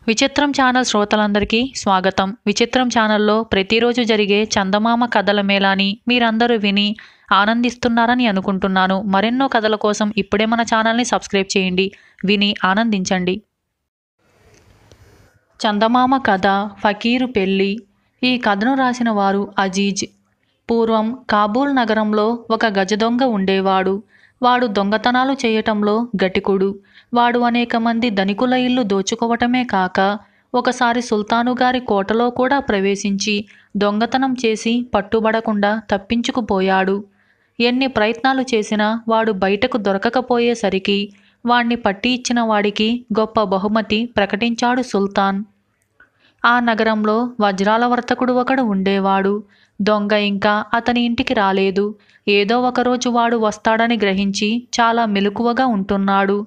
విచిత్రం ఛానల్ శ్రోతలందరికీ స్వాగతం. విచిత్రం ఛానల్లో ప్రతిరోజు జరిగే చందమామ కథల మేళాని మీరందరూ విని ఆనందిస్తున్నారని అనుకుంటున్నాను. మరెన్నో కథల కోసం ఇప్పుడే మన ఛానల్ని సబ్స్క్రైబ్ చేయండి, విని ఆనందించండి. చందమామ కథ ఫకీరు పెళ్ళి. ఈ కథను రాసిన వారు అజీజ్. పూర్వం కాబూల్ నగరంలో ఒక గజదొంగ ఉండేవాడు. వాడు దొంగతనాలు చేయటంలో గటికుడు. వాడు అనేక మంది ధనికుల ఇల్లు దోచుకోవటమే కాక ఒకసారి సుల్తాను గారి కోటలో కూడా ప్రవేశించి దొంగతనం చేసి పట్టుబడకుండా తప్పించుకుపోయాడు. ఎన్ని ప్రయత్నాలు చేసినా వాడు బయటకు దొరకకపోయేసరికి వాణ్ణి పట్టి ఇచ్చిన వాడికి గొప్ప బహుమతి ప్రకటించాడు సుల్తాన్. ఆ నగరంలో వజ్రాల వర్తకుడు ఒకడు ఉండేవాడు. దొంగ ఇంకా అతని ఇంటికి రాలేదు. ఏదో ఒకరోజు వాడు వస్తాడని గ్రహించి చాలా మెలకువగా ఉంటున్నాడు.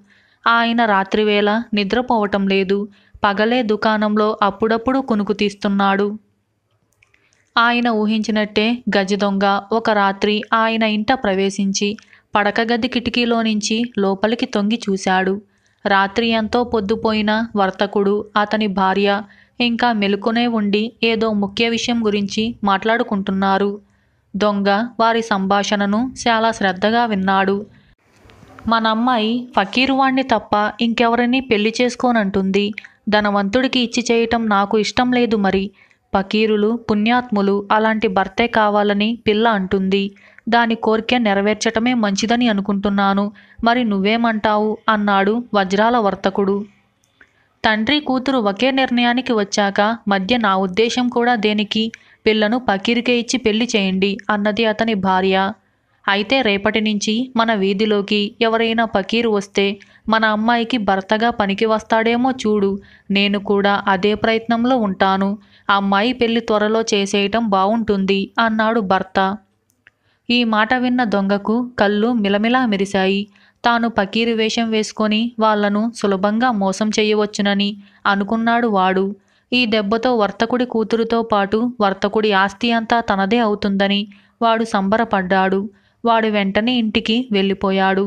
ఆయన రాత్రివేళ నిద్రపోవటం లేదు. పగలే దుకాణంలో అప్పుడప్పుడు కునుకు తీస్తున్నాడు. ఆయన ఊహించినట్టే గజదొంగ ఒక రాత్రి ఆయన ఇంట ప్రవేశించి పడకగది కిటికీలో నుంచి లోపలికి తొంగి చూశాడు. రాత్రి ఎంతో పొద్దుపోయిన వర్తకుడు, అతని భార్య ఇంకా మెలుకునే ఉండి ఏదో ముఖ్య విషయం గురించి మాట్లాడుకుంటున్నారు. దొంగ వారి సంభాషణను చాలా శ్రద్ధగా విన్నాడు. మన అమ్మాయి ఫకీరు వాణ్ణి తప్ప ఇంకెవరిని పెళ్లి చేసుకోనంటుంది. ధనవంతుడికి ఇచ్చి చేయటం నాకు ఇష్టం లేదు. మరి ఫకీరులు పుణ్యాత్ములు, అలాంటి భర్తే కావాలని పిల్ల అంటుంది. దాని కోరిక నెరవేర్చటమే మంచిదని అనుకుంటున్నాను. మరి నువ్వేమంటావు అన్నాడు వజ్రాల వర్తకుడు. తండ్రి కూతురు ఒకే నిర్ణయానికి వచ్చాక మధ్య నా ఉద్దేశం కూడా దేనికి? పిల్లను ఫకీరుకే ఇచ్చి పెళ్లి చేయండి అన్నది అతని భార్య. అయితే రేపటి నుంచి మన వీధిలోకి ఎవరైనా ఫకీరు వస్తే మన అమ్మాయికి భర్తగా పనికి వస్తాడేమో చూడు. నేను కూడా అదే ప్రయత్నంలో ఉంటాను. అమ్మాయి పెళ్లి త్వరలో చేసేయటం బావుంటుంది అన్నాడు భర్త. ఈ మాట విన్న దొంగకు కళ్ళు మిలమిలా మెరిశాయి. తాను ఫకీరు వేషం వేసుకొని వాళ్లను సులభంగా మోసం చేయవచ్చునని అనుకున్నాడు వాడు. ఈ దెబ్బతో వర్తకుడి కూతురుతో పాటు వర్తకుడి ఆస్తి అంతా తనదే అవుతుందని వాడు సంబరపడ్డాడు. వాడు వెంటనే ఇంటికి వెళ్ళిపోయాడు.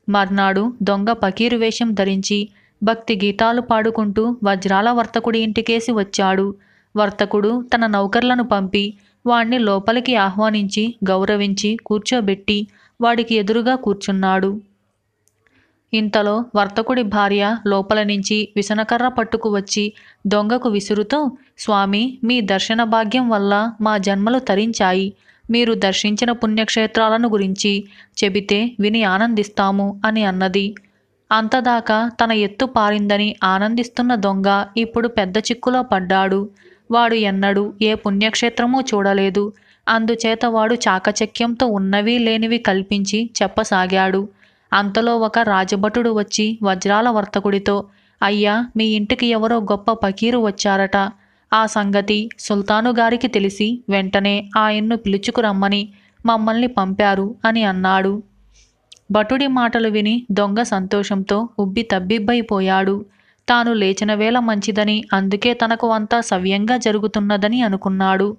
మర్నాడు దొంగ ఫకీరు వేషం ధరించి భక్తి గీతాలు పాడుకుంటూ వజ్రాల వర్తకుడి ఇంటికేసి వచ్చాడు. వర్తకుడు తన నౌకర్లను పంపి వాణ్ణి లోపలికి ఆహ్వానించి గౌరవించి కూర్చోబెట్టి వాడికి ఎదురుగా కూర్చున్నాడు. ఇంతలో వర్తకుడి భార్య లోపల నుంచి విసనకర్ర పట్టుకు వచ్చి దొంగకు విసురుతూ, స్వామి, మీ దర్శన భాగ్యం వల్ల మా జన్మలు తరించాయి. మీరు దర్శించిన పుణ్యక్షేత్రాలను గురించి చెబితే విని ఆనందిస్తాము అని అన్నది. అంతదాకా తన ఎత్తు పారిందని ఆనందిస్తున్న దొంగ ఇప్పుడు పెద్ద చిక్కులో పడ్డాడు. వాడు ఎన్నడూ ఏ పుణ్యక్షేత్రమూ చూడలేదు. అందుచేత వాడు చాకచక్యంతో ఉన్నవి లేనివి కల్పించి చెప్పసాగాడు. అంతలో ఒక రాజభటుడు వచ్చి వజ్రాల వర్తకుడితో, అయ్యా, మీ ఇంటికి ఎవరో గొప్ప ఫకీరు వచ్చారట. ఆ సంగతి సుల్తాను గారికి తెలిసి వెంటనే ఆయన్ను పిలుచుకురమ్మని మమ్మల్ని పంపారు అని అన్నాడు. భటుడి మాటలు విని దొంగ సంతోషంతో ఉబ్బి తబ్బిబ్బైపోయాడు. తాను లేచిన వేళ మంచిదని, అందుకే తనకు అంతా సవ్యంగా జరుగుతున్నదని అనుకున్నాడు.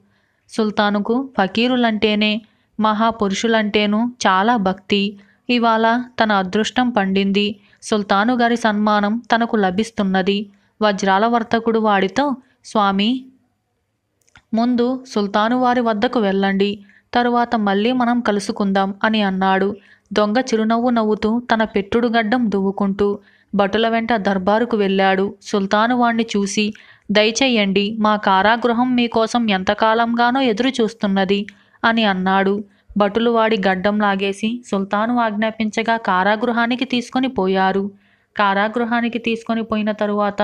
సుల్తానుకు ఫకీరులంటేనే, మహాపురుషులంటేనూ చాలా భక్తి. ఇవాళ తన అదృష్టం పండింది. సుల్తాను గారి సన్మానం తనకు లభిస్తున్నది. వజ్రాల వర్తకుడు వాడితో, స్వామి, ముందు సుల్తాను వారి వద్దకు వెళ్ళండి, తరువాత మళ్ళీ మనం కలుసుకుందాం అని అన్నాడు. దొంగ చిరునవ్వు నవ్వుతూ తన పెట్టుడు గడ్డం దువ్వుకుంటూ భటుల వెంట దర్బారుకు వెళ్ళాడు. సుల్తాను వాణ్ణి చూసి, దయచెయ్యండి, మా కారాగృహం మీకోసం ఎంతకాలంగానో ఎదురు చూస్తున్నది అని అన్నాడు. భటులు వాడి గడ్డం లాగేసి సుల్తాను ఆజ్ఞాపించగా కారాగృహానికి తీసుకొని పోయారు. కారాగృహానికి తీసుకొని పోయిన తరువాత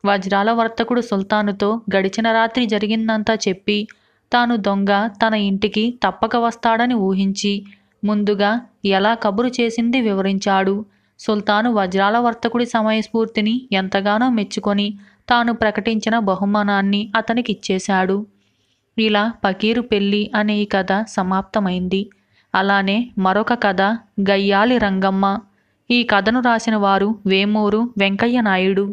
వజ్రాల వర్తకుడు సుల్తానుతో గడిచిన రాత్రి జరిగిందంతా చెప్పి తాను దొంగ తన ఇంటికి తప్పక వస్తాడని ఊహించి ముందుగా ఎలా కబురు చేసింది వివరించాడు. సుల్తాను వజ్రాల వర్తకుడి సమయస్ఫూర్తిని ఎంతగానో మెచ్చుకొని తాను ప్రకటించిన బహుమానాన్ని అతనికిచ్చేశాడు. ఇలా ఫకీరు పెళ్ళి అనే ఈ కథ సమాప్తమైంది. అలానే మరొక కథ గయ్యాలి రంగమ్మ. ఈ కథను రాసిన వారు వేమూరు వెంకయ్య నాయుడు.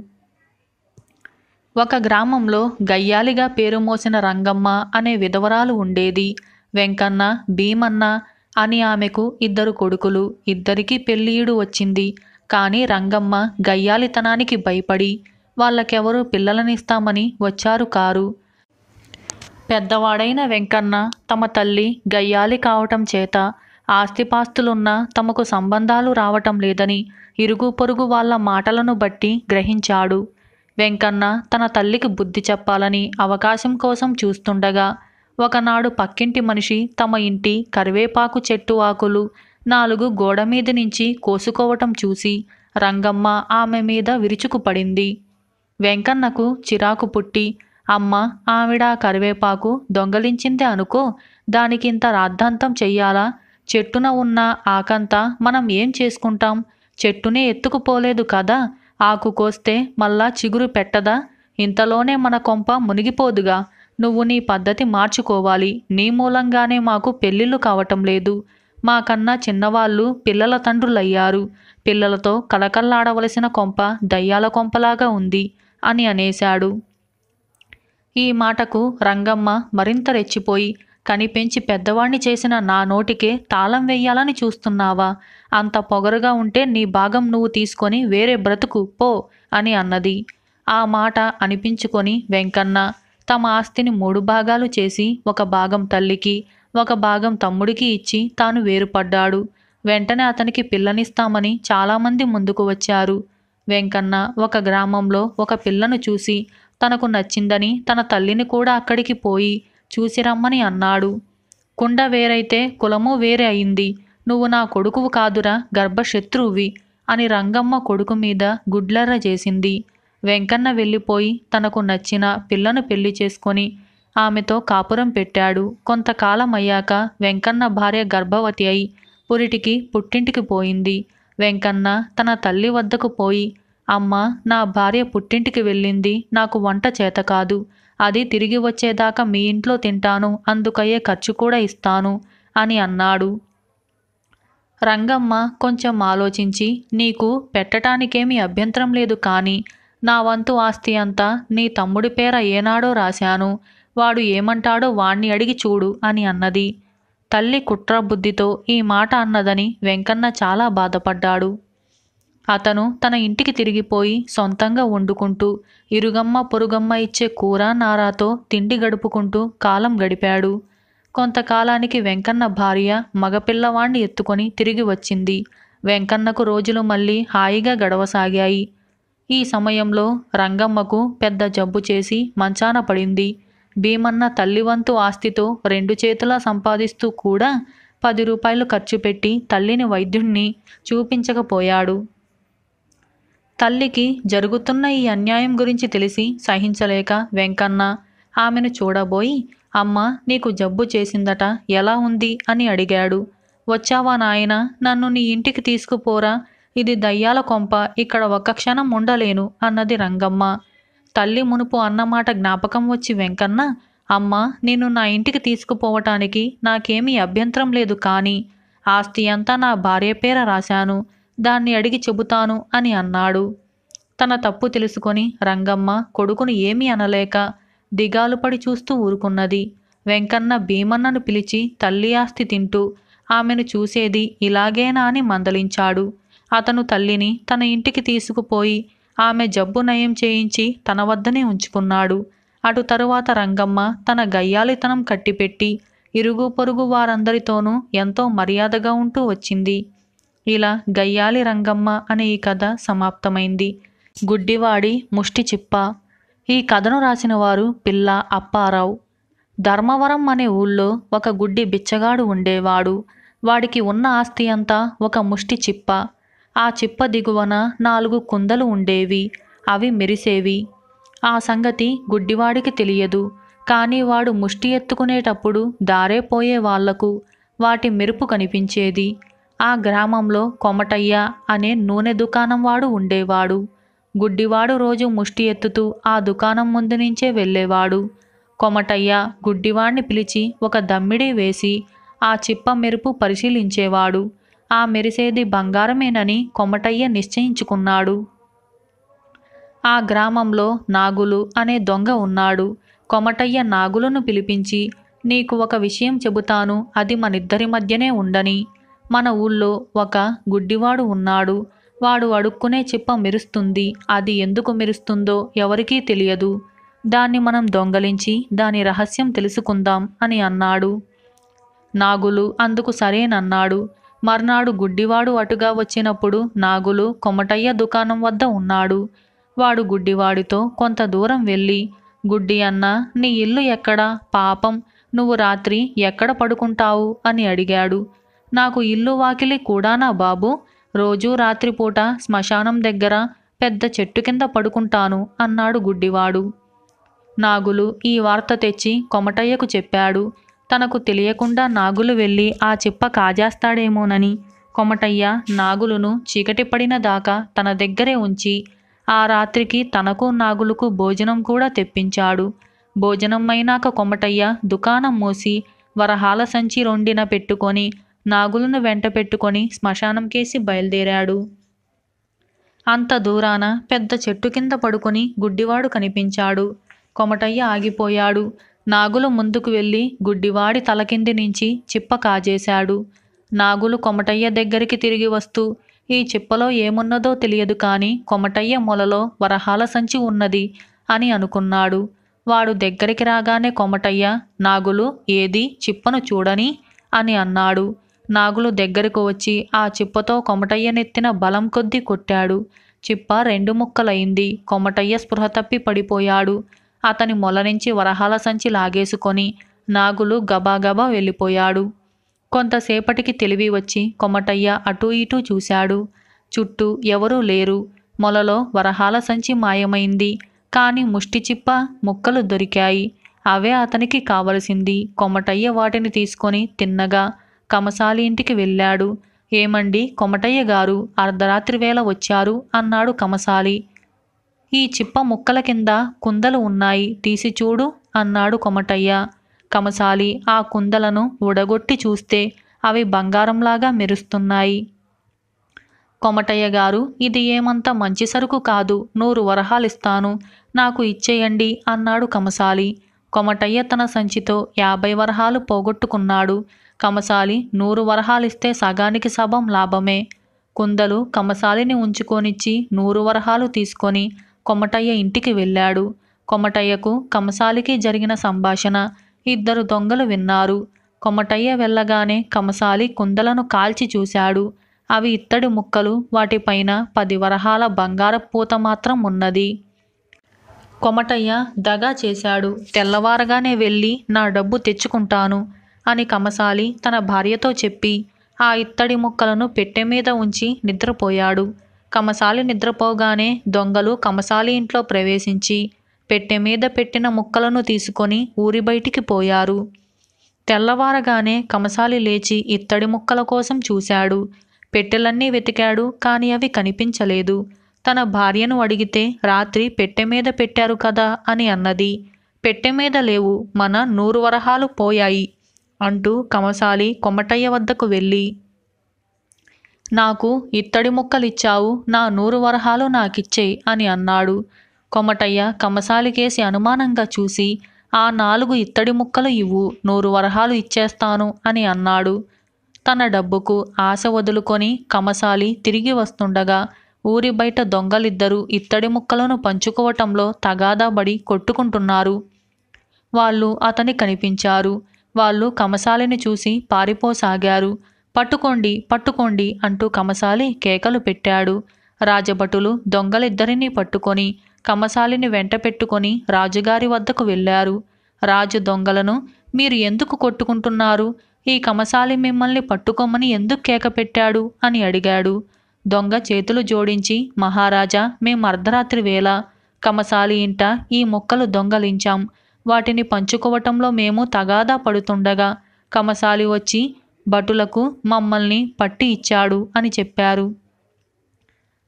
ఒక గ్రామంలో గయ్యాలిగా పేరు మోసిన రంగమ్మ అనే విధవరాలు ఉండేది. వెంకన్న, భీమన్న అని ఆమెకు 2 కొడుకులు. ఇద్దరికీ పెళ్ళియుడు వచ్చింది. కానీ రంగమ్మ గయ్యాలితనానికి భయపడి వాళ్ళకెవరూ పిల్లలనిస్తామని వచ్చారు కారు. పెద్దవాడైన వెంకన్న తమ తల్లి గయ్యాలి కావటం చేత ఆస్తిపాస్తులున్నా తమకు సంబంధాలు రావటం లేదని ఇరుగు పొరుగు వాళ్ళ మాటలను బట్టి గ్రహించాడు. వెంకన్న తన తల్లికి బుద్ధి చెప్పాలని అవకాశం కోసం చూస్తుండగా ఒకనాడు పక్కింటి మనిషి తమ ఇంటి కరివేపాకు చెట్టు ఆకులు 4 గోడమీది నుంచి కోసుకోవటం చూసి రంగమ్మ ఆమె మీద విరుచుకుపడింది. వెంకన్నకు చిరాకు పుట్టి, అమ్మ, ఆవిడ కరివేపాకు దొంగలించిందే అనుకో, దానికింత రాద్ధాంతం చెయ్యాలా? చెట్టున ఉన్న ఆకంతా మనం ఏం చేసుకుంటాం? చెట్టునే ఎత్తుకుపోలేదు కదా, ఆకు కోస్తే మళ్ళా చిగురు పెట్టదా? ఇంతలోనే మన కొంప మునిగిపోదుగా. నువ్వు నీ పద్ధతి మార్చుకోవాలి. నీ మూలంగానే మాకు పెళ్ళిళ్ళు కావటం లేదు. మాకన్నా చిన్నవాళ్ళు పిల్లల తండ్రులయ్యారు. పిల్లలతో కలకల్లాడవలసిన కొంప దయ్యాల కొంపలాగా ఉంది అని అనేశాడు. ఈ మాటకు రంగమ్మ మరింత రెచ్చిపోయి, కనిపెంచి పెద్దవాణ్ణి చేసిన నా నోటికే తాళం వెయ్యాలని చూస్తున్నావా? అంత పొగరుగా ఉంటే నీ భాగం నువ్వు తీసుకొని వేరే బ్రతుకు పో అని అన్నది. ఆ మాట అనిపించుకొని వెంకన్న తమ ఆస్తిని 3 భాగాలు చేసి 1 భాగం తల్లికి, 1 భాగం తమ్ముడికి ఇచ్చి తాను వేరుపడ్డాడు. వెంటనే అతనికి పిల్లనిస్తామని చాలామంది ముందుకు వచ్చారు. వెంకన్న ఒక గ్రామంలో ఒక పిల్లను చూసి తనకు నచ్చిందని తన తల్లిని కూడా అక్కడికి పోయి చూసి రమ్మని అన్నాడు. కుండ వేరైతే కులము వేరే అయింది. నువ్వు నా కొడుకువు కాదురా, గర్భశత్రువువి అని రంగమ్మ కొడుకు మీద గుడ్లెర్ర చేసింది. వెంకన్న వెళ్ళిపోయి తనకు నచ్చిన పిల్లను పెళ్లి చేసుకొని ఆమెతో కాపురం పెట్టాడు. కొంతకాలం అయ్యాక వెంకన్న భార్య గర్భవతి అయి పురిటికి పుట్టింటికి పోయింది. వెంకన్న తన తల్లి వద్దకు పోయి, అమ్మ, నా భార్య పుట్టింటికి వెళ్ళింది. నాకు వంట చేత కాదు. అది తిరిగి వచ్చేదాకా మీ ఇంట్లో తింటాను. అందుకయ్యే ఖర్చు కూడా ఇస్తాను అని అన్నాడు. రంగమ్మ కొంచెం ఆలోచించి, నీకు పెట్టటానికేమీ అభ్యంతరం లేదు, కానీ నా వంతు ఆస్తి అంతా నీ తమ్ముడి పేర ఏనాడో రాశాను. వాడు ఏమంటాడో వాణ్ణి అడిగి చూడు అని అన్నది. తల్లి కుట్ర బుద్ధితో ఈ మాట అన్నదని వెంకన్న చాలా బాధపడ్డాడు. అతను తన ఇంటికి తిరిగిపోయి సొంతంగా వండుకుంటూ ఇరుగమ్మ పొరుగమ్మ ఇచ్చే కూర నారాతో తిండి గడుపుకుంటూ కాలం గడిపాడు. కొంతకాలానికి వెంకన్న భార్య మగపిల్లవాణ్ణి ఎత్తుకొని తిరిగి వచ్చింది. వెంకన్నకు రోజులు మళ్ళీ హాయిగా గడవసాగాయి. ఈ సమయంలో రంగమ్మకు పెద్ద జబ్బు చేసి మంచాన పడింది. భీమన్న తల్లివంతు ఆస్తితో 2 చేతులా సంపాదిస్తూ కూడా 10 రూపాయలు ఖర్చు పెట్టి తల్లిని వైద్యుణ్ణి చూపించకపోయాడు. తల్లికి జరుగుతున్న ఈ అన్యాయం గురించి తెలిసి సహించలేక వెంకన్న ఆమెను చూడబోయి, అమ్మ, నీకు జబ్బు చేసిందట, ఎలా ఉంది అని అడిగాడు. వచ్చావా నాయనా, నన్ను నీ ఇంటికి తీసుకుపోరా, ఇది దయ్యాల కొంప, ఇక్కడ ఒక్క క్షణం ఉండలేను అన్నది రంగమ్మ. తల్లి మునుపు అన్నమాట జ్ఞాపకం వచ్చి వెంకన్న, అమ్మ, నేను నా ఇంటికి తీసుకుపోవటానికి నాకేమీ అభ్యంతరం లేదు, కానీ ఆస్తి అంతా నా భార్య పేర రాశాను. దాన్ని అడిగి చెబుతాను అని అన్నాడు. తన తప్పు తెలుసుకొని రంగమ్మ కొడుకును ఏమీ అనలేక దిగాలుపడి చూస్తూ ఊరుకున్నది. వెంకన్న భీమన్నను పిలిచి తల్లి ఆస్తి తింటూ ఆమెను చూసేది ఇలాగేనా అని మందలించాడు. అతను తల్లిని తన ఇంటికి తీసుకుపోయి ఆమె జబ్బు నయం చేయించి తన వద్దనే ఉంచుకున్నాడు. అటు తరువాత రంగమ్మ తన గయ్యాలితనం కట్టిపెట్టి ఇరుగు పొరుగు వారందరితోనూ ఎంతో మర్యాదగా ఉంటూ వచ్చింది. ఇలా గయ్యాలి రంగమ్మ అనే ఈ కథ సమాప్తమైంది. గుడ్డివాడి ముష్టి చిప్ప. ఈ కథను రాసిన వారు పిల్ల అప్పారావు. ధర్మవరం అనే ఊళ్ళో ఒక గుడ్డి బిచ్చగాడు ఉండేవాడు. వాడికి ఉన్న ఆస్తి అంతా ఒక ముష్టి చిప్ప. ఆ చిప్ప దిగువన 4 కుందలు ఉండేవి. అవి మెరిసేవి. ఆ సంగతి గుడ్డివాడికి తెలియదు. కానీ వాడు ముష్టి ఎత్తుకునేటప్పుడు దారే పోయే వాళ్లకు వాటి మెరుపు కనిపించేది. ఆ గ్రామంలో కొమటయ్య అనే నూనె దుకాణం వాడు ఉండేవాడు. గుడ్డివాడు రోజు ముష్టి ఎత్తుతూ ఆ దుకాణం ముందు నుంచే వెళ్ళేవాడు. కొమటయ్య గుడ్డివాణ్ణి పిలిచి ఒక దమ్మిడి వేసి ఆ చిప్ప మెరుపు పరిశీలించేవాడు. ఆ మెరిసేది బంగారమేనని కొమటయ్య నిశ్చయించుకున్నాడు. ఆ గ్రామంలో నాగులు అనే దొంగ ఉన్నాడు. కొమటయ్య నాగులను పిలిపించి, నీకు ఒక విషయం చెబుతాను, అది మనిద్దరి మధ్యనే ఉండని. మన ఊళ్ళో ఒక గుడ్డివాడు ఉన్నాడు. వాడు అడుక్కునే చిప్ప మెరుస్తుంది. అది ఎందుకు మెరుస్తుందో ఎవరికీ తెలియదు. దాన్ని మనం దొంగలించి దాని రహస్యం తెలుసుకుందాం అని అన్నాడు. నాగులు అందుకు సరేనన్నాడు. మర్నాడు గుడ్డివాడు అటుగా వచ్చినప్పుడు నాగులు కొమటయ్య దుకాణం వద్ద ఉన్నాడు. వాడు గుడ్డివాడితో కొంత దూరం వెళ్ళి, గుడ్డి అన్నా, నీ ఇల్లు ఎక్కడా? పాపం, నువ్వు రాత్రి ఎక్కడ పడుకుంటావు అని అడిగాడు. నాకు ఇల్లు వాకిలి కూడానా బాబు? రోజూ రాత్రిపూట శ్మశానం దగ్గర పెద్ద చెట్టు కింద పడుకుంటాను అన్నాడు గుడ్డివాడు. నాగులు ఈ వార్త తెచ్చి కొమటయ్యకు చెప్పాడు. తనకు తెలియకుండా నాగులు వెళ్ళి ఆ చిప్ప కాజేస్తాడేమోనని కొమటయ్య నాగులును చీకటి పడిన దాకా తన దగ్గరే ఉంచి ఆ రాత్రికి తనకు నాగులకు భోజనం కూడా తెప్పించాడు. భోజనం అయినాక కొమటయ్య దుకాణం మూసి వరహాల సంచి రొండిన పెట్టుకొని నాగులను వెంట పెట్టుకొని శ్మశానం కేసి బయలుదేరాడు. అంత దూరాన పెద్ద చెట్టు కింద పడుకొని గుడ్డివాడు కనిపించాడు. కొమటయ్య ఆగిపోయాడు. నాగులు ముందుకు వెళ్ళి గుడ్డివాడి తలకింది నుంచి చిప్ప కాజేశాడు. నాగులు కొమటయ్య దగ్గరికి తిరిగి వస్తూ, ఈ చిప్పలో ఏమున్నదో తెలియదు కానీ కొమటయ్య మొలలో వరహాల సంచి ఉన్నది అని అనుకున్నాడు. వాడు దగ్గరికి రాగానే కొమటయ్య, నాగులు ఏది చిప్పను చూడని అని అన్నాడు. నాగులు దగ్గరకు వచ్చి ఆ చిప్పతో కొమటయ్య నెత్తిన బలం కొద్దీ కొట్టాడు. చిప్ప 2 ముక్కలైంది. కొమటయ్య స్పృహ తప్పి పడిపోయాడు. అతని మొల నుంచి వరహాల సంచి లాగేసుకొని నాగులు గబాగబా వెళ్ళిపోయాడు. కొంతసేపటికి తెలివి వచ్చి కొమటయ్య అటూ ఇటూ చూశాడు. చుట్టూ ఎవరూ లేరు. మొలలో వరహాల సంచి మాయమైంది. కానీ ముష్టి చిప్ప ముక్కలు దొరికాయి. అవే అతనికి కావలసింది. కొమటయ్య వాటిని తీసుకొని తిన్నగా కమసాలి ఇంటికి వెళ్ళాడు. ఏమండి కొమటయ్య గారు, అర్ధరాత్రి వేళ వచ్చారు అన్నాడు కమసాలి. ఈ చిప్ప ముక్కల కింద కుందలు ఉన్నాయి, తీసి చూడు అన్నాడు కొమటయ్య. కమసాలి ఆ కుందలను ఊడగొట్టి చూస్తే అవి బంగారంలాగా మెరుస్తున్నాయి. కొమటయ్య గారు, ఇది ఏమంత మంచి సరుకు కాదు, 100 వరహాలిస్తాను, నాకు ఇచ్చేయండి అన్నాడు కమసాలి. కొమటయ్య తన సంచితో 50 వరహాలు పోగొట్టుకున్నాడు. కమసాలి 100 వరహాలిస్తే సగానికి సగం లాభమే. కుందలు కమసాలిని ఉంచుకొనిచ్చి 100 వరహాలు తీసుకొని కొమటయ్య ఇంటికి వెళ్ళాడు. కొమటయ్యకు కమసాలికి జరిగిన సంభాషణ 2 దొంగలు విన్నారు. కొమటయ్య వెళ్ళగానే కమసాలి కుందలను కాల్చి చూశాడు. అవి ఇత్తడి ముక్కలు. వాటిపైన 10 వరహాల బంగారపు పూత మాత్రం ఉన్నది. కొమటయ్య దగా చేశాడు. తెల్లవారగానే వెళ్ళి నా డబ్బు తెచ్చుకుంటాను అని కమసాలి తన భార్యతో చెప్పి ఆ ఇత్తడి ముక్కలను పెట్టె మీద ఉంచి నిద్రపోయాడు. కమసాలి నిద్రపోగానే దొంగలు కమసాలి ఇంట్లో ప్రవేశించి పెట్టె మీద పెట్టిన ముక్కలను తీసుకొని ఊరి బయటికి పోయారు. తెల్లవారగానే కమసాలి లేచి ఇత్తడి ముక్కల కోసం చూశాడు. పెట్టెలన్నీ వెతికాడు, కానీ అవి కనిపించలేదు. తన భార్యను అడిగితే రాత్రి పెట్టె మీద పెట్టారు కదా అని అన్నది. పెట్టె మీద లేవు, మన 100 వరహాలు పోయాయి అంటూ కమసాలి కొమటయ్య వద్దకు వెళ్ళి, నాకు ఇత్తడి ముక్కలిచ్చావు, నా 100 వరహాలు నాకిచ్చేయి అని అన్నాడు. కొమటయ్య కమసాలికేసి అనుమానంగా చూసి, ఆ 4 ఇత్తడి ముక్కలు ఇవ్వు, 100 వరహాలు ఇచ్చేస్తాను అని అన్నాడు. తన డబ్బుకు ఆశ వదులుకొని కమసాలి తిరిగి వస్తుండగా ఊరి బయట దొంగలిద్దరూ ఇత్తడి ముక్కలను పంచుకోవటంలో తగాదాబడి కొట్టుకుంటున్నారు. వాళ్ళు అతని కనిపించారు. వాళ్ళు కమసాలిని చూసి పారిపోసాగారు. పట్టుకోండి పట్టుకోండి అంటూ కమసాలి కేకలు పెట్టాడు. రాజభటులు దొంగలిద్దరినీ పట్టుకొని కమసాలిని వెంట పెట్టుకొని రాజుగారి వద్దకు వెళ్ళారు. రాజు దొంగలను, మీరు ఎందుకు కొట్టుకుంటున్నారు? ఈ కమసాలి మిమ్మల్ని పట్టుకోమని ఎందుకు కేక పెట్టాడు అని అడిగాడు. దొంగ చేతులు జోడించి, మహారాజా, మేం అర్ధరాత్రి వేళ కమసాలి ఇంట ఈ ముక్కలు దొంగలించాం. వాటిని పంచుకోవటంలో మేము తగాదా పడుతుండగా కమసాలి వచ్చి భటులకు మమ్మల్ని పట్టి ఇచ్చాడు అని చెప్పారు.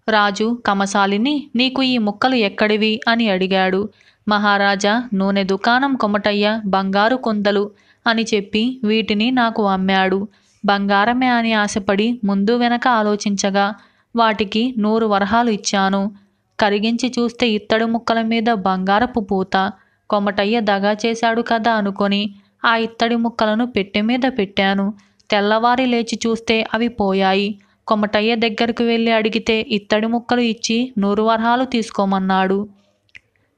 రాజు కమసాలిని, నీకు ఈ ముక్కలు ఎక్కడివి అని అడిగాడు. మహారాజా, నూనె దుకాణం కొమటయ్య బంగారు కుందలు అని చెప్పి వీటిని నాకు అమ్మాడు. బంగారమే అని ఆశపడి ముందు వెనక ఆలోచించగా వాటికి 100 వరహాలు ఇచ్చాను. కరిగించి చూస్తే ఇత్తడి ముక్కల మీద బంగారపు పూత. కొమటయ్య దగా చేశాడు కదా అనుకొని ఆ ఇత్తడి ముక్కలను పెట్టె మీద పెట్టాను. తెల్లవారి లేచి చూస్తే అవి పోయాయి. కొమటయ్య దగ్గరకు వెళ్ళి అడిగితే ఇత్తడి ముక్కలు ఇచ్చి 100 వరహాలు తీసుకోమన్నాడు.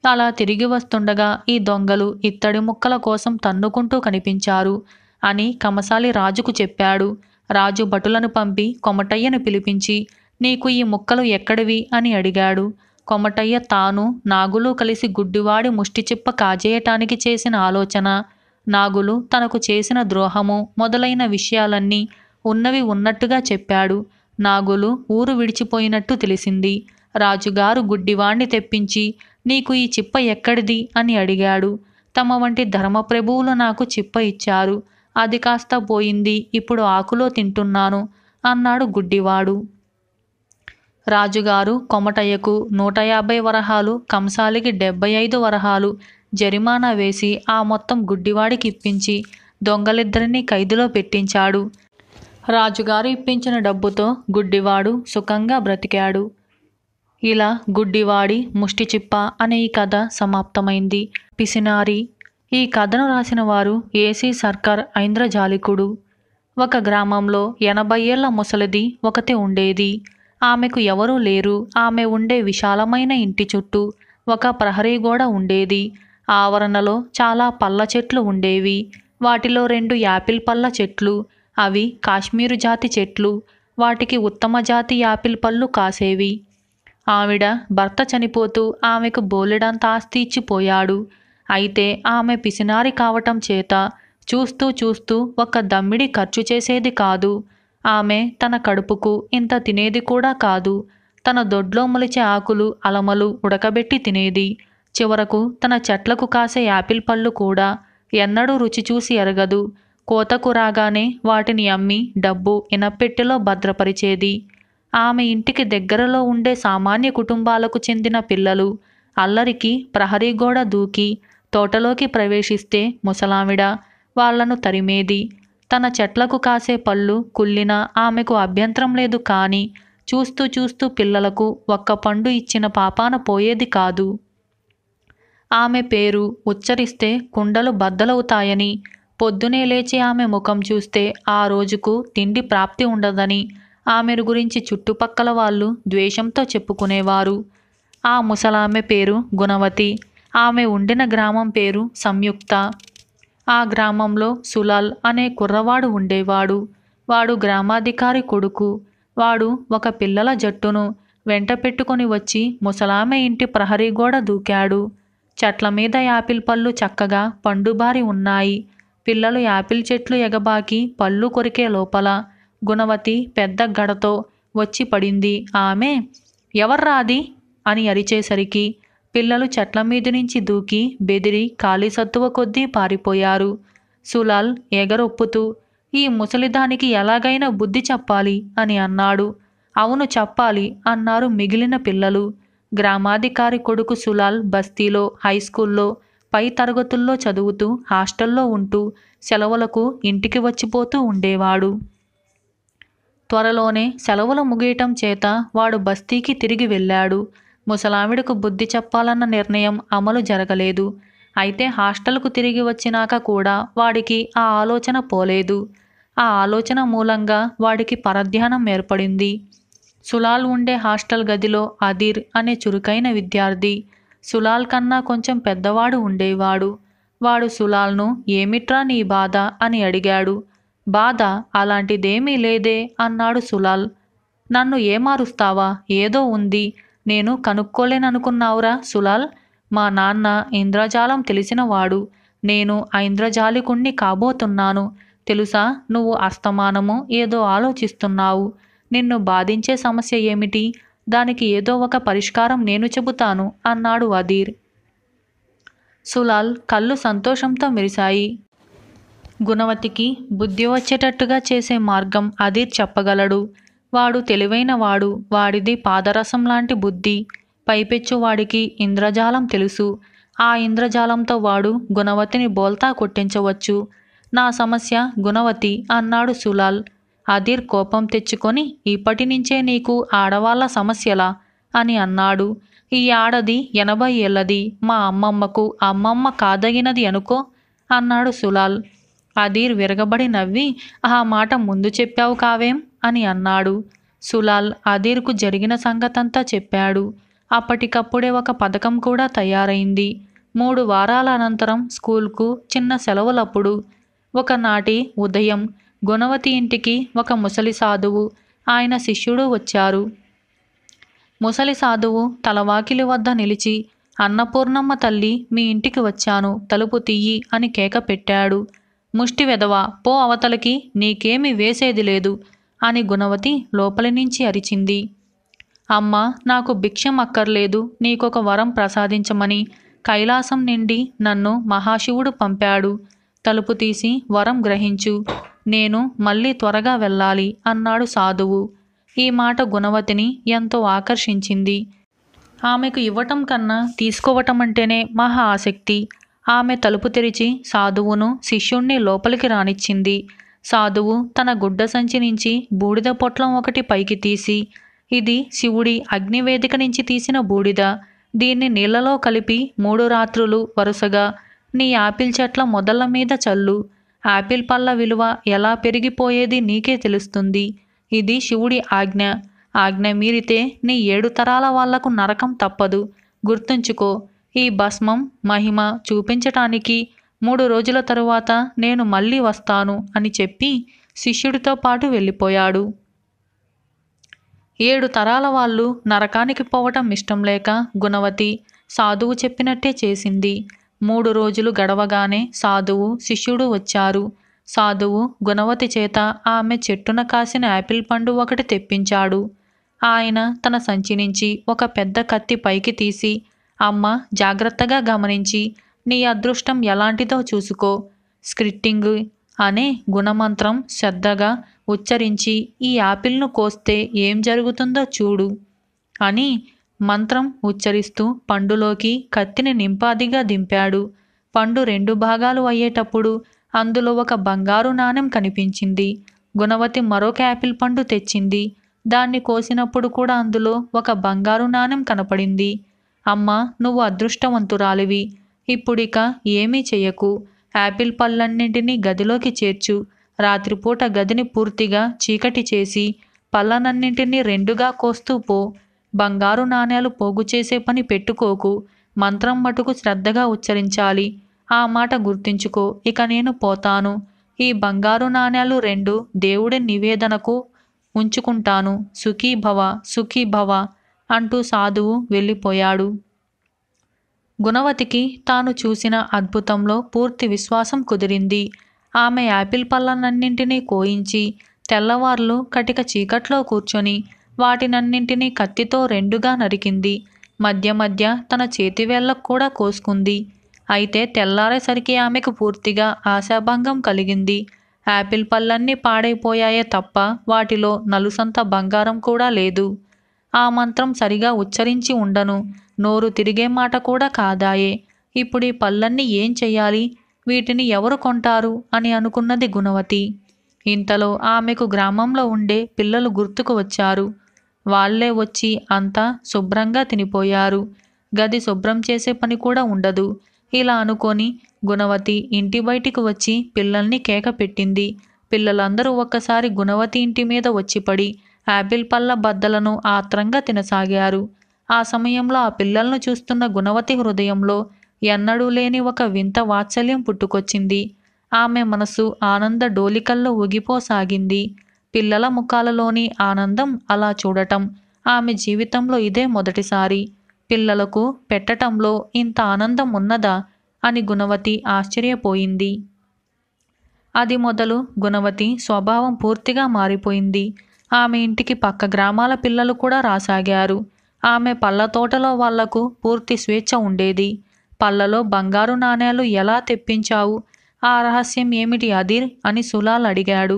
అలా తిరిగి వస్తుండగా ఈ దొంగలు ఇత్తడి ముక్కల కోసం తన్నుకుంటూ కనిపించారు అని కమసాలి రాజుకు చెప్పాడు. రాజు భటులను పంపి కొమటయ్యను పిలిపించి, నీకు ఈ ముక్కలు ఎక్కడివి అని అడిగాడు. కొమటయ్య తాను నాగులు కలిసి గుడ్డివాడి ముష్టిచిప్ప కాజేయటానికి చేసిన ఆలోచన, నాగులు తనకు చేసిన ద్రోహము మొదలైన విషయాలన్నీ ఉన్నవి ఉన్నట్టుగా చెప్పాడు. నాగులు ఊరు విడిచిపోయినట్టు తెలిసింది. రాజుగారు గుడ్డివాణ్ణి తెప్పించి, నీకు ఈ చిప్ప ఎక్కడిది అని అడిగాడు. తమ వంటి ధర్మప్రభువులు నాకు చిప్ప ఇచ్చారు. అది కాస్త పోయింది, ఇప్పుడు ఆకులో తింటున్నాను అన్నాడు గుడ్డివాడు. రాజుగారు కొమటయ్యకు 150 వరహాలు, కంసాలికి 75 వరహాలు జరిమానా వేసి ఆ మొత్తం గుడ్డివాడికి ఇప్పించి దొంగలిద్దరినీ ఖైదులో పెట్టించాడు. రాజుగారు ఇప్పించిన డబ్బుతో గుడ్డివాడు సుఖంగా బ్రతికాడు. ఇలా గుడ్డివాడి ముష్టిచిప్ప అనే ఈ కథ సమాప్తమైంది. పిసినారి. ఈ కథను రాసిన వారు ఏసీ సర్కార్ ఐంద్రజాలికుడు. ఒక గ్రామంలో 80 ఏళ్ల ముసలిది ఒకటి ఉండేది. ఆమెకు ఎవరూ లేరు. ఆమె ఉండే విశాలమైన ఇంటి చుట్టూ ఒక ప్రహరీ గోడ ఉండేది. ఆవరణలో చాలా పళ్ళ చెట్లు ఉండేవి. వాటిలో 2 యాపిల్ పళ్ళ చెట్లు. అవి కాశ్మీరు జాతి చెట్లు. వాటికి ఉత్తమ జాతి యాపిల్ పళ్ళు కాసేవి. ఆవిడ భర్త చనిపోతూ ఆమెకు బోలెడంత ఆస్తి ఇచ్చిపోయాడు. అయితే ఆమె పిసినారి కావటం చేత చూస్తూ చూస్తూ ఒక్క దమ్మిడి ఖర్చు చేసేది కాదు. ఆమె తన కడుపుకు ఇంత తినేది కూడా కాదు. తన దొడ్లో మొలిచే ఆకులు, అలమలు ఉడకబెట్టి తినేది. చివరకు తన చెట్లకు కాసే యాపిల్ పళ్ళు కూడా ఎన్నడూ రుచి చూసి ఎరగదు. కోతకు రాగానే వాటిని అమ్మి డబ్బు ఇనపెట్టెలో భద్రపరిచేది. ఆమె ఇంటికి దగ్గరలో ఉండే సామాన్య కుటుంబాలకు చెందిన పిల్లలు అల్లరికి ప్రహరీ గోడ దూకి తోటలోకి ప్రవేశిస్తే ముసలావిడ వాళ్లను తరిమేది. తన చెట్లకు కాసే పళ్ళు కుళ్ళినా ఆమెకు అభ్యంతరం లేదు. కానీ చూస్తూ చూస్తూ పిల్లలకు ఒక్క పండు ఇచ్చిన పాపాన పోయేది కాదు. ఆమె పేరు ఉచ్చరిస్తే కుండలు బద్దలవుతాయని, పొద్దునే లేచి ఆమె ముఖం చూస్తే ఆ రోజుకు తిండి ప్రాప్తి ఉండదని ఆమెను గురించి చుట్టుపక్కల వాళ్ళు ద్వేషంతో చెప్పుకునేవారు. ఆ ముసలామె పేరు గుణవతి. ఆమె ఉండిన గ్రామం పేరు సంయుక్త. ఆ గ్రామంలో సులాల్ అనే కుర్రవాడు ఉండేవాడు. వాడు గ్రామాధికారి కొడుకు. వాడు ఒక పిల్లల జట్టును వెంట పెట్టుకొని వచ్చి ముసలామె ఇంటి ప్రహరీ గోడ దూకాడు. చెట్ల మీద యాపిల్ పళ్ళు చక్కగా పండుబారి ఉన్నాయి. పిల్లలు యాపిల్ చెట్లు ఎగబాకి పళ్ళు కొరికే లోపల గుణవతి పెద్ద గడతో వచ్చి పడింది. ఆమె ఎవర్రాది అని అరిచేసరికి పిల్లలు చెట్ల మీద నుంచి దూకి బెదిరి ఖాళీ సత్తువ కొద్దీ పారిపోయారు. సులాల్ ఎగరొప్పుతూ, ఈ ముసలిదానికి ఎలాగైనా బుద్ధి చెప్పాలి అని అన్నాడు. అవును చెప్పాలి అన్నారు మిగిలిన పిల్లలు. గ్రామాధికారి కొడుకు సులాల్ బస్తీలో హైస్కూల్లో పై తరగతుల్లో చదువుతూ హాస్టల్లో ఉంటూ సెలవులకు ఇంటికి వచ్చిపోతూ ఉండేవాడు. త్వరలోనే సెలవులు ముగియటం చేత వాడు బస్తీకి తిరిగి వెళ్ళాడు. ముసలావిడకు బుద్ధి చెప్పాలన్న నిర్ణయం అమలు జరగలేదు. అయితే హాస్టల్కు తిరిగి వచ్చినాక కూడా వాడికి ఆ ఆలోచన పోలేదు. ఆ ఆలోచన మూలంగా వాడికి పరధ్యానం ఏర్పడింది. సులాల్ ఉండే హాస్టల్ గదిలో అదీర్ అనే చురుకైన విద్యార్థి సులాల్ కన్నా కొంచెం పెద్దవాడు ఉండేవాడు. వాడు సులాల్ను ఏమిట్రా నీ బాధ అని అడిగాడు. బాధ అలాంటిదేమీ లేదే అన్నాడు సులాల్. నన్ను ఏమారుస్తావా? ఏదో ఉంది. నేను కనుక్కోలేననుకున్నావురా సులాల్. మా నాన్న ఇంద్రజాలం తెలిసినవాడు. నేను ఐంద్రజాలికుణ్ణి కాబోతున్నాను. తెలుసా, నువ్వు అస్తమానము ఏదో ఆలోచిస్తున్నావు. నిన్ను బాధించే సమస్య ఏమిటి? దానికి ఏదో ఒక పరిష్కారం నేను చెబుతాను అన్నాడు అదీర్. సులాల్ కళ్ళు సంతోషంతో మెరిశాయి. గుణవతికి బుద్ధి వచ్చేటట్టుగా చేసే మార్గం అదీర్ చెప్పగలడు. వాడు తెలివైనవాడు. వాడిది పాదరసం లాంటి బుద్ధి. పైపెచ్చు వాడికి ఇంద్రజాలం తెలుసు. ఆ ఇంద్రజాలంతో వాడు గుణవతిని బోల్తా కొట్టించవచ్చు. నా సమస్య గుణవతి అన్నాడు సులాల్. అదీర్ కోపం తెచ్చుకొని, ఇప్పటి నుంచే నీకు ఆడవాళ్ళ సమస్యలా అని అన్నాడు. ఈ ఆడది 80 ఏళ్ళది. మా అమ్మమ్మకు అమ్మమ్మ కాదగినది అనుకో అన్నాడు సులాల్. అదీర్ విరగబడి నవ్వి, ఆ మాట ముందు చెప్పావు కావేం అని అన్నాడు. సులాల్ అదీర్కు జరిగిన సంగతంతా చెప్పాడు. అప్పటికప్పుడే ఒక పథకం కూడా తయారైంది. 3 వారాల అనంతరం స్కూల్కు చిన్న సెలవులప్పుడు ఒకనాటి ఉదయం గుణవతి ఇంటికి ఒక ముసలి సాధువు, ఆయన శిష్యుడు వచ్చారు. ముసలి సాధువు తలవాకిలి వద్ద నిలిచి, అన్నపూర్ణమ్మ తల్లి మీ ఇంటికి వచ్చాను, తలుపు తీయి అని కేక పెట్టాడు. ముష్టి వెధవా, పో అవతలకి, నీకేమి వేసేది లేదు అని గుణవతి లోపలి నుంచి అరిచింది. అమ్మా, నాకు భిక్షం అక్కర్లేదు, నీకొక వరం ప్రసాదించమని కైలాసం నుండి నన్ను మహాశివుడు పంపాడు. తలుపు తీసి వరం గ్రహించు, నేను మళ్ళీ త్వరగా వెళ్ళాలి అన్నాడు సాధువు. ఈ మాట గుణవతిని ఎంతో ఆకర్షించింది. ఆమెకు ఇవ్వటం కన్నా తీసుకోవటం అంటేనే మహా ఆసక్తి. ఆమె తలుపు తెరిచి సాధువును శిష్యుణ్ణి లోపలికి రానిచ్చింది. సాధువు తన గుడ్డ సంచి నుంచి బూడిద పొట్లం ఒకటి పైకి తీసి, ఇది శివుడి అగ్నివేదిక నుంచి తీసిన బూడిద. దీన్ని నీళ్లలో కలిపి 3 రాత్రులు వరుసగా నీ యాపిల్ చెట్ల మొదళ్ల మీద చల్లు. యాపిల్ పళ్ళ విలువ ఎలా పెరిగిపోయేది నీకే తెలుస్తుంది. ఇది శివుడి ఆజ్ఞ. ఆజ్ఞ మీరితే నీ 7 తరాల వాళ్లకు నరకం తప్పదు. గుర్తుంచుకో. ఈ భస్మం మహిమ చూపించటానికి 3 రోజుల తరువాత నేను మళ్ళీ వస్తాను అని చెప్పి శిష్యుడితో పాటు వెళ్ళిపోయాడు. 7 తరాల వాళ్ళు నరకానికి పోవటం ఇష్టం లేక గుణవతి సాధువు చెప్పినట్టే చేసింది. 3 రోజులు గడవగానే సాధువు శిష్యుడు వచ్చారు. సాధువు గుణవతి చేత ఆమె చెట్టున కాసిన యాపిల్ పండు ఒకటి తెప్పించాడు. ఆయన తన సంచి నుంచి ఒక పెద్ద కత్తి పైకి తీసి, అమ్మ, జాగ్రత్తగా గమనించి నీ అదృష్టం ఎలాంటిదో చూసుకో. స్క్రిట్టింగ్ అనే గుణమంత్రం శ్రద్ధగా ఉచ్చరించి ఈ యాపిల్ను కోస్తే ఏం జరుగుతుందో చూడు అని మంత్రం ఉచ్చరిస్తూ పండులోకి కత్తిని నింపాదిగా దింపాడు. పండు 2 భాగాలు అయ్యేటప్పుడు అందులో ఒక బంగారు నాణెం కనిపించింది. గుణవతి మరొక యాపిల్ పండు తెచ్చింది. దాన్ని కోసినప్పుడు కూడా అందులో ఒక బంగారు నాణెం కనపడింది. అమ్మా, నువ్వు అదృష్టవంతురాలివి. ఇప్పుడిక ఏమీ చెయ్యకు. యాపిల్ పళ్ళన్నింటినీ గదిలోకి చేర్చు. రాత్రిపూట గదిని పూర్తిగా చీకటి చేసి పళ్ళనన్నింటినీ 2గా కోస్తూ పో. బంగారు నాణేలు పోగు చేసే పని పెట్టుకోకు. మంత్రం మటుకు శ్రద్ధగా ఉచ్చరించాలి. ఆ మాట గుర్తుంచుకో. ఇక నేను పోతాను. ఈ బంగారు నాణేలు 2 దేవుడి నివేదనకు ఉంచుకుంటాను. సుఖీభవ, సుఖీభవ అంటూ సాధువు వెళ్ళిపోయాడు. గుణవతికి తాను చూసిన అద్భుతంలో పూర్తి విశ్వాసం కుదిరింది. ఆమె యాపిల్ పళ్ళనన్నింటినీ కోయించి తెల్లవార్లు కటిక చీకట్లో కూర్చొని వాటినన్నింటినీ కత్తితో 2గా నరికింది. మధ్య మధ్య తన చేతివేళ్లకు కూడా కోసుకుంది. అయితే తెల్లారేసరికి ఆమెకు పూర్తిగా ఆశాభంగం కలిగింది. యాపిల్ పళ్ళన్నీ పాడైపోయాయే తప్ప వాటిలో నలుసంత బంగారం కూడా లేదు. ఆ మంత్రం సరిగా ఉచ్చరించి ఉండను. నోరు తిరిగే మాట కూడా కాదాయే. ఇప్పుడు ఈ పళ్ళన్నీ ఏం చెయ్యాలి? వీటిని ఎవరు కొంటారు అని అనుకున్నది గుణవతి. ఇంతలో ఆమెకు గ్రామంలో ఉండే పిల్లలు గుర్తుకు వచ్చారు. వాళ్లే వచ్చి అంతా శుభ్రంగా తినిపోయారు. గది శుభ్రం చేసే పని కూడా ఉండదు. ఇలా అనుకొని గుణవతి ఇంటి బయటికి వచ్చి పిల్లల్ని కేక పెట్టింది. పిల్లలందరూ ఒక్కసారి గుణవతి ఇంటి మీద వచ్చిపడి యాపిల్ పళ్ళ బద్దలను ఆత్రంగా తినసాగారు. ఆ సమయంలో ఆ పిల్లలను చూస్తున్న గుణవతి హృదయంలో ఎన్నడూ లేని ఒక వింత వాత్సల్యం పుట్టుకొచ్చింది. ఆమె మనసు ఆనంద డోలికల్లో ఊగిపోసాగింది. పిల్లల ముఖాలలోని ఆనందం అలా చూడటం ఆమె జీవితంలో ఇదే మొదటిసారి. పిల్లలకు పెట్టటంలో ఇంత ఆనందం ఉన్నదా అని గుణవతి ఆశ్చర్యపోయింది. అది మొదలు గుణవతి స్వభావం పూర్తిగా మారిపోయింది. ఆమె ఇంటికి పక్క గ్రామాల పిల్లలు కూడా రాసాగారు. ఆమె పళ్ళ తోటలో వాళ్లకు పూర్తి స్వేచ్ఛ ఉండేది. పళ్ళలో బంగారు నాణేలు ఎలా తెప్పించావు? ఆ రహస్యం ఏమిటి అదీర్ అని సులాల్ అడిగాడు.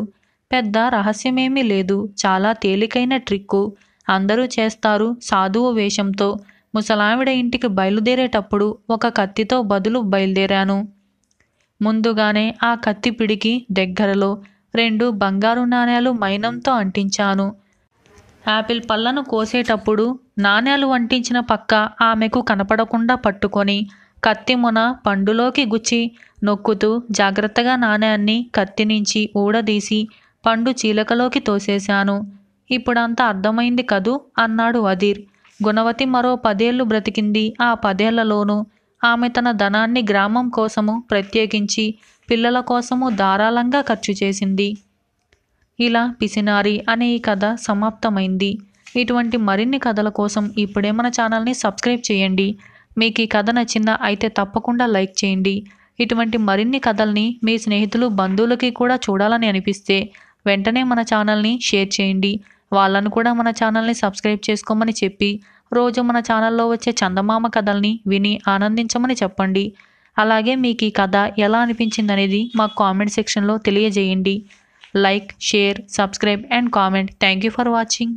పెద్ద రహస్యమేమీ లేదు. చాలా తేలికైన ట్రిక్కు. అందరూ చేస్తారు. సాధువు వేషంతో ముసలావిడ ఇంటికి బయలుదేరేటప్పుడు ఒక కత్తితో బదులు బయలుదేరాను. ముందుగానే ఆ కత్తి పిడికి దగ్గరలో 2 బంగారు నాణేలు మైనంతో అంటించాను. యాపిల్ పళ్ళను కోసేటప్పుడు నాణేలు అంటించిన పక్క ఆమెకు కనపడకుండా పట్టుకొని కత్తి మొన పండులోకి గుచ్చి నొక్కుతూ జాగ్రత్తగా నాణేన్ని కత్తి నుంచి ఊడదీసి పండు చీలకలోకి తోసేశాను. ఇప్పుడంతా అర్థమైంది కదూ అన్నాడు అధీర్. గుణవతి మరో 10 ఏళ్లు బ్రతికింది. ఆ 10 ఏళ్లలోనూ ఆమె తన ధనాన్ని గ్రామం కోసము, ప్రత్యేకించి పిల్లల కోసము ధారాళంగా ఖర్చు చేసింది. ఇలా పిసినారి అనే ఈ కథ సమాప్తమైంది. ఇటువంటి మరిన్ని కథల కోసం ఇప్పుడే మన ఛానల్ని సబ్స్క్రైబ్ చేయండి. మీకు ఈ కథ నచ్చిందా అయితే తప్పకుండా లైక్ చేయండి. ఇటువంటి మరిన్ని కథల్ని మీ స్నేహితులు, బంధువులకి కూడా చూడాలని అనిపిస్తే వెంటనే మన ఛానల్ని షేర్ చేయండి. వాళ్ళను కూడా మన ఛానల్ని సబ్స్క్రైబ్ చేసుకోమని చెప్పి రోజు మన ఛానల్లో వచ్చే చందమామ కథల్ని విని ఆనందించమని చెప్పండి. అలాగే మీకు ఈ కథ ఎలా అనిపించిందనేది మాకు కామెంట్ సెక్షన్లో తెలియజేయండి. Like, share, subscribe and comment. Thank you for watching.